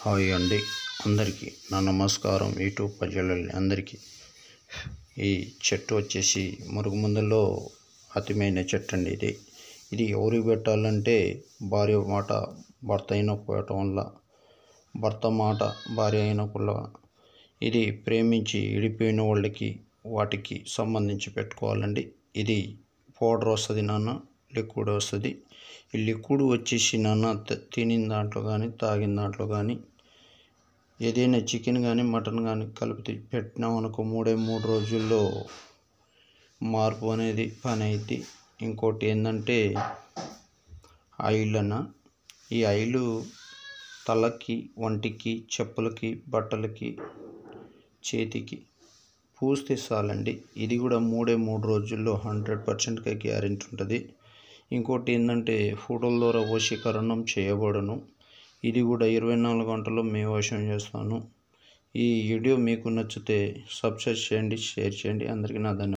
Hi అండి, అందరికీ నా నమస్కారం. యూట్యూబ్ ప్రజలని అందరికీ. ఈ చెట్టు వచ్చేసి మురుగుమందులో అతిమైన చెట్టు అండి. ఇది ఎవరికి పెట్టాలంటే భార్య మాట భర్త అయినపోవటం వల్ల, భర్త మాట భార్య అయినప్పుడు ఇది ప్రేమించి విడిపోయిన వాళ్ళకి వాటికి సంబంధించి పెట్టుకోవాలండి. ఇది పౌడర్ వస్తుంది నాన్న, లిక్విడ్ వస్తుంది. ఈ లిక్విడ్ వచ్చేసి నాన్న తినిన దాంట్లో కానీ తాగిన దాంట్లో కానీ ఏదైనా చికెన్ కానీ మటన్ కానీ కలిపి పెట్టినాం అనుకో 3 రోజుల్లో మార్పు అనేది పని అయింది. ఇంకోటి ఏంటంటే ఆయిల్ అన్న, ఈ ఆయిల్ తలకి, వంటికి, చెప్పులకి, బట్టలకి, చేతికి పూస్తే చాలండి. ఇది కూడా 3 రోజుల్లో 100% గ్యారెంటీ ఉంటుంది. ఇంకోటి ఏంటంటే ఫోటోల ద్వారా వశీకరణం చేయబడను. ఇది కూడా 24 గంటల్లో మేము వశం చేస్తాను. ఈ వీడియో మీకు నచ్చితే సబ్స్క్రైబ్ చేయండి, షేర్ చేయండి. అందరికీ నా ధన్యవాదాలు.